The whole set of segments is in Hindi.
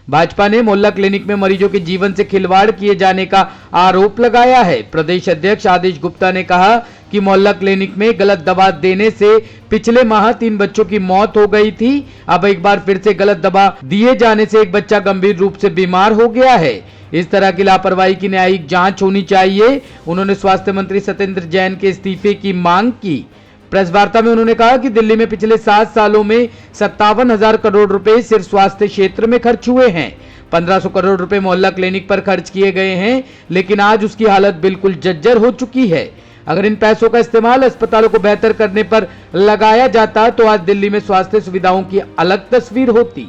भाजपा ने मोहल्ला क्लिनिक में मरीजों के जीवन से खिलवाड़ किए जाने का आरोप लगाया है। प्रदेश अध्यक्ष आदिश गुप्ता ने कहा कि मोहल्ला क्लिनिक में गलत दवा देने से पिछले माह 3 बच्चों की मौत हो गई थी। अब एक बार फिर से गलत दवा दिए जाने से एक बच्चा गंभीर रूप से बीमार हो गया है। इस तरह की लापरवाही की न्यायिक जांच होनी चाहिए। उन्होंने स्वास्थ्य मंत्री सत्येंद्र जैन के इस्तीफे की मांग की। प्रेस वार्ता में उन्होंने कहा कि दिल्ली में पिछले 7 सालों में 57,000 करोड़ रुपए सिर्फ स्वास्थ्य क्षेत्र में खर्च हुए हैं। 1500 करोड़ रुपए मोहल्ला क्लिनिक पर खर्च किए गए हैं, लेकिन आज उसकी हालत बिल्कुल जर्जर हो चुकी है। अगर इन पैसों का इस्तेमाल अस्पतालों को बेहतर करने पर लगाया जाता तो आज दिल्ली में स्वास्थ्य सुविधाओं की अलग तस्वीर होती।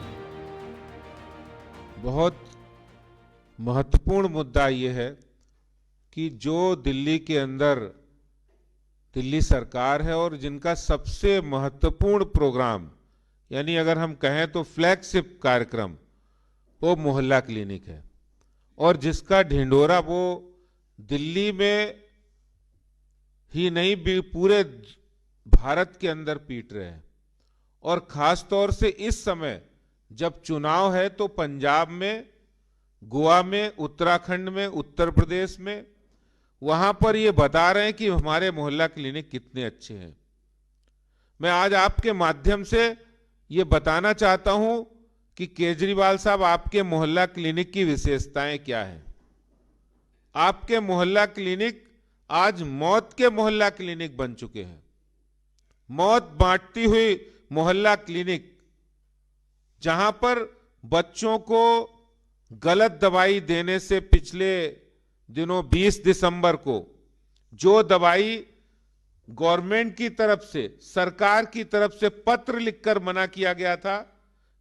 बहुत महत्वपूर्ण मुद्दा यह है कि जो दिल्ली के अंदर दिल्ली सरकार है और जिनका सबसे महत्वपूर्ण प्रोग्राम, यानी अगर हम कहें तो फ्लैगशिप कार्यक्रम, वो मोहल्ला क्लिनिक है और जिसका ढिंढोरा वो दिल्ली में ही नहीं पूरे भारत के अंदर पीट रहे हैं। और खास तौर से इस समय जब चुनाव है तो पंजाब में, गोवा में, उत्तराखंड में, उत्तर प्रदेश में, वहां पर ये बता रहे हैं कि हमारे मोहल्ला क्लिनिक कितने अच्छे हैं। मैं आज आपके माध्यम से ये बताना चाहता हूं कि केजरीवाल साहब, आपके मोहल्ला क्लिनिक की विशेषताएं क्या हैं। आपके मोहल्ला क्लिनिक आज मौत के मोहल्ला क्लिनिक बन चुके हैं। मौत बांटती हुई मोहल्ला क्लिनिक, जहां पर बच्चों को गलत दवाई देने से पिछले दिनों 20 दिसंबर को जो दवाई गवर्नमेंट की तरफ से, सरकार की तरफ से पत्र लिखकर मना किया गया था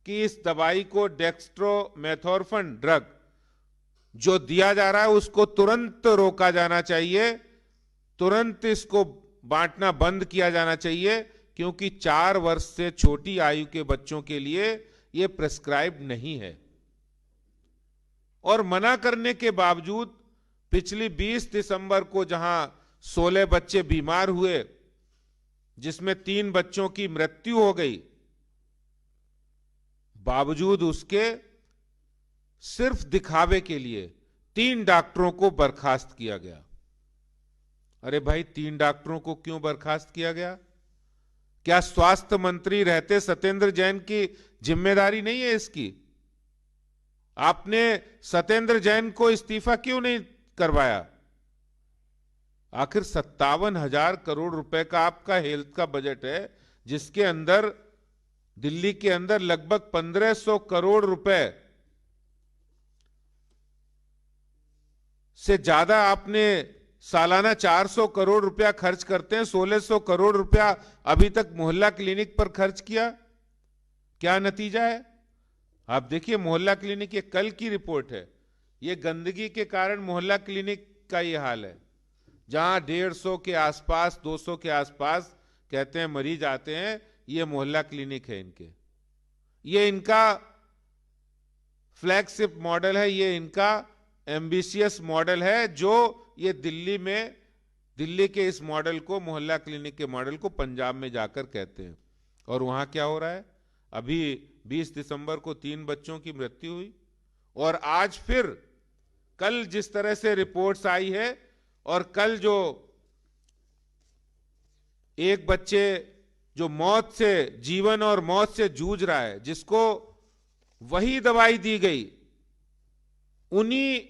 कि इस दवाई को डेक्स्ट्रोमेथोर्फन ड्रग जो दिया जा रहा है उसको तुरंत रोका जाना चाहिए, तुरंत इसको बांटना बंद किया जाना चाहिए, क्योंकि 4 वर्ष से छोटी आयु के बच्चों के लिए यह प्रिस्क्राइब नहीं है। और मना करने के बावजूद पिछली 20 दिसंबर को जहां 16 बच्चे बीमार हुए, जिसमें 3 बच्चों की मृत्यु हो गई, बावजूद उसके सिर्फ दिखावे के लिए 3 डॉक्टरों को बर्खास्त किया गया। अरे भाई, 3 डॉक्टरों को क्यों बर्खास्त किया गया? क्या स्वास्थ्य मंत्री रहते सत्येंद्र जैन की जिम्मेदारी नहीं है इसकी? आपने सत्येंद्र जैन को इस्तीफा क्यों नहीं करवाया? आखिर 57,000 करोड़ रुपए का आपका हेल्थ का बजट है, जिसके अंदर दिल्ली के अंदर लगभग 1500 करोड़ रुपए से ज्यादा आपने सालाना 400 करोड़ रुपया खर्च करते हैं। 1600 करोड़ रुपया अभी तक मोहल्ला क्लिनिक पर खर्च किया। क्या नतीजा है? आप देखिए, मोहल्ला क्लिनिक ये कल की रिपोर्ट है। ये गंदगी के कारण मोहल्ला क्लिनिक का ये हाल है, जहां 150 के आसपास, 200 के आसपास कहते हैं मरीज आते हैं। ये मोहल्ला क्लिनिक है इनके, ये इनका फ्लैगशिप मॉडल है, ये इनका एम्बिशियस मॉडल है, जो ये दिल्ली के इस मॉडल को, मोहल्ला क्लिनिक के मॉडल को पंजाब में जाकर कहते हैं। और वहां क्या हो रहा है? अभी 20 दिसंबर को 3 बच्चों की मृत्यु हुई और आज फिर कल जिस तरह से रिपोर्ट्स आई है, और कल जो एक बच्चे जो मौत से, जीवन और मौत से जूझ रहा है, जिसको वही दवाई दी गई, उन्हीं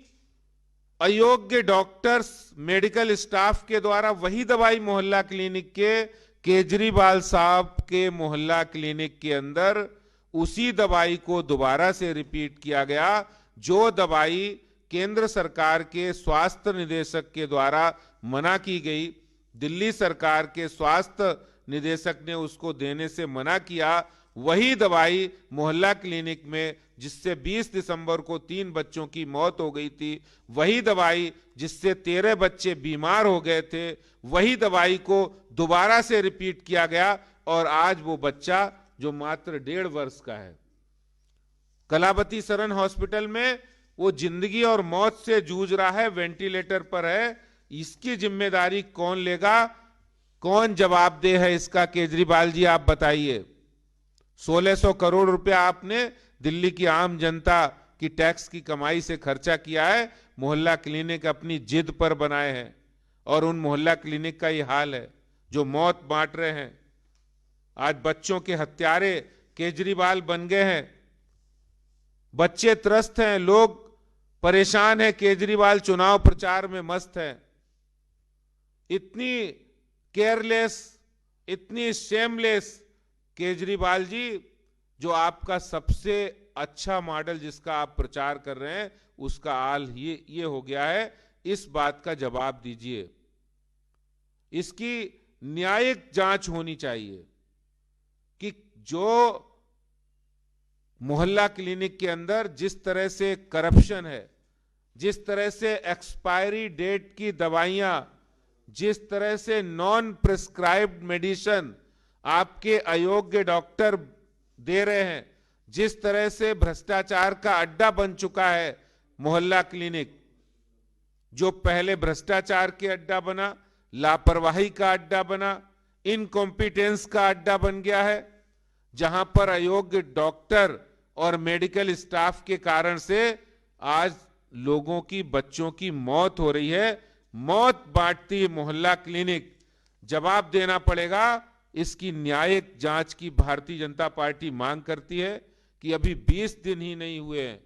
अयोग्य डॉक्टर्स, मेडिकल स्टाफ के द्वारा वही दवाई मोहल्ला क्लिनिक के, केजरीवाल साहब के मोहल्ला क्लिनिक के अंदर उसी दवाई को दोबारा से रिपीट किया गया, जो दवाई केंद्र सरकार के स्वास्थ्य निदेशक के द्वारा मना की गई। दिल्ली सरकार के स्वास्थ्य निदेशक ने उसको देने से मना किया। वही दवाई मोहल्ला क्लिनिक में, जिससे 20 दिसंबर को 3 बच्चों की मौत हो गई थी, वही दवाई जिससे 13 बच्चे बीमार हो गए थे, वही दवाई को दोबारा से रिपीट किया गया। और आज वो बच्चा जो मात्र 1.5 वर्ष का है, कलावती सरन हॉस्पिटल में वो जिंदगी और मौत से जूझ रहा है, वेंटिलेटर पर है। इसकी जिम्मेदारी कौन लेगा? कौन जवाबदेह है इसका? केजरीवाल जी, आप बताइए। 1600 करोड़ रुपया आपने दिल्ली की आम जनता कि टैक्स की कमाई से खर्चा किया है, मोहल्ला क्लिनिक अपनी जिद पर बनाए हैं। और उन मोहल्ला क्लिनिक का ये हाल है जो मौत बांट रहे हैं। आज बच्चों के हत्यारे केजरीवाल बन गए हैं। बच्चे त्रस्त हैं, लोग परेशान हैं, केजरीवाल चुनाव प्रचार में मस्त है। इतनी केयरलेस, इतनी शेमलेस केजरीवाल जी, जो आपका सबसे अच्छा मॉडल जिसका आप प्रचार कर रहे हैं उसका हाल ये हो गया है। इस बात का जवाब दीजिए। इसकी न्यायिक जांच होनी चाहिए कि जो मोहल्ला क्लिनिक के अंदर जिस तरह से करप्शन है, जिस तरह से एक्सपायरी डेट की दवाइयां, जिस तरह से नॉन प्रिस्क्राइब्ड मेडिसिन आपके अयोग्य डॉक्टर दे रहे हैं, जिस तरह से भ्रष्टाचार का अड्डा बन चुका है मोहल्ला क्लिनिक, जो पहले भ्रष्टाचार के अड्डा बना, लापरवाही का अड्डा बना, इनकॉम्पिटेंस का अड्डा बन गया है, जहां पर अयोग्य डॉक्टर और मेडिकल स्टाफ के कारण से आज लोगों की, बच्चों की मौत हो रही है। मौत बांटती है मोहल्ला क्लिनिक। जवाब देना पड़ेगा। इसकी न्यायिक जांच की भारतीय जनता पार्टी मांग करती है कि अभी 20 दिन ही नहीं हुए हैं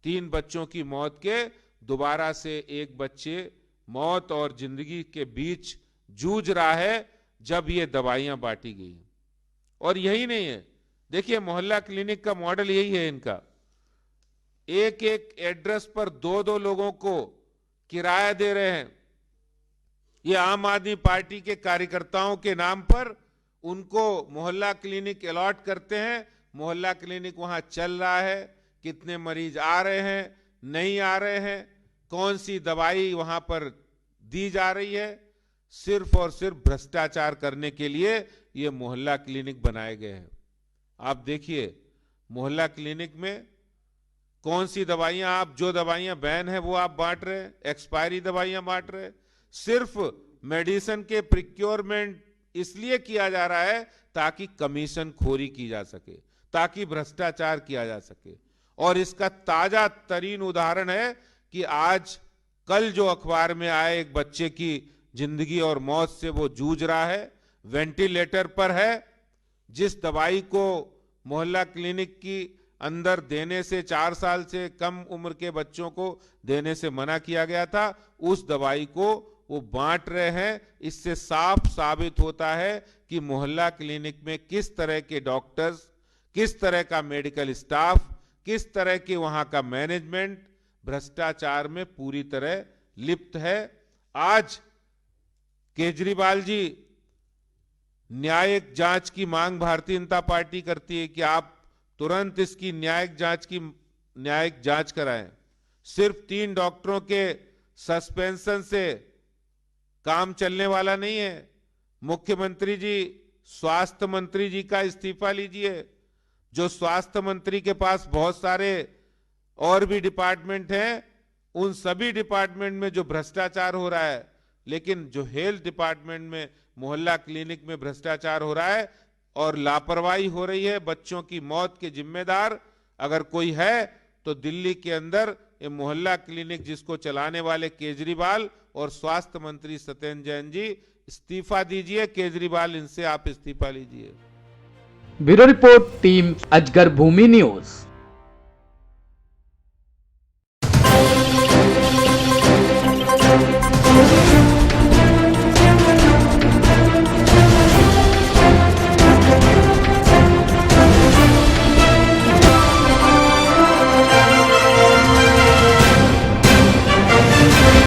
3 बच्चों की मौत के, दोबारा से एक बच्चे मौत और जिंदगी के बीच जूझ रहा है जब ये दवाइयां बांटी गई। और यही नहीं है, देखिए मोहल्ला क्लिनिक का मॉडल यही है इनका। एक एक एड्रेस पर 2-2 लोगों को किराया दे रहे हैं। ये आम आदमी पार्टी के कार्यकर्ताओं के नाम पर उनको मोहल्ला क्लिनिक अलॉट करते हैं। मोहल्ला क्लिनिक वहां चल रहा है, कितने मरीज आ रहे हैं, नहीं आ रहे हैं, कौन सी दवाई वहां पर दी जा रही है, सिर्फ और सिर्फ भ्रष्टाचार करने के लिए ये मोहल्ला क्लिनिक बनाए गए हैं। आप देखिए मोहल्ला क्लिनिक में कौन सी दवाइयां, आप जो दवाइयां बैन है वो आप बांट रहे हैं, एक्सपायरी दवाइयां बांट रहे हैं। सिर्फ मेडिसिन के प्रिक्योरमेंट इसलिए किया जा रहा है ताकि कमीशन खोरी की जा सके, ताकि भ्रष्टाचार किया जा सके। और इसका ताजा तरीन उदाहरण है कि आज कल जो अखबार में आए, एक बच्चे की जिंदगी और मौत से वो जूझ रहा है, वेंटिलेटर पर है। जिस दवाई को मोहल्ला क्लिनिक की अंदर देने से 4 साल से कम उम्र के बच्चों को देने से मना किया गया था, उस दवाई को वो बांट रहे हैं। इससे साफ साबित होता है कि मोहल्ला क्लिनिक में किस तरह के डॉक्टर्स, किस तरह का मेडिकल स्टाफ, किस तरह के वहां का मैनेजमेंट भ्रष्टाचार में पूरी तरह लिप्त है। आज केजरीवाल जी न्यायिक जांच की मांग भारतीय जनता पार्टी करती है कि आप तुरंत इसकी न्यायिक जांच कराएं। सिर्फ 3 डॉक्टरों के सस्पेंशन से काम चलने वाला नहीं है। मुख्यमंत्री जी, स्वास्थ्य मंत्री जी का इस्तीफा लीजिए। जो स्वास्थ्य मंत्री के पास बहुत सारे और भी डिपार्टमेंट हैं, उन सभी डिपार्टमेंट में जो भ्रष्टाचार हो रहा है, लेकिन जो हेल्थ डिपार्टमेंट में मोहल्ला क्लिनिक में भ्रष्टाचार हो रहा है और लापरवाही हो रही है, बच्चों की मौत के जिम्मेदार अगर कोई है तो दिल्ली के अंदर ये मोहल्ला क्लिनिक जिसको चलाने वाले केजरीवाल और स्वास्थ्य मंत्री सत्येंद्र जैन जी, इस्तीफा दीजिए। केजरीवाल, इनसे आप इस्तीफा लीजिए। ब्यूरो रिपोर्ट, टीम अजगर भूमि न्यूज।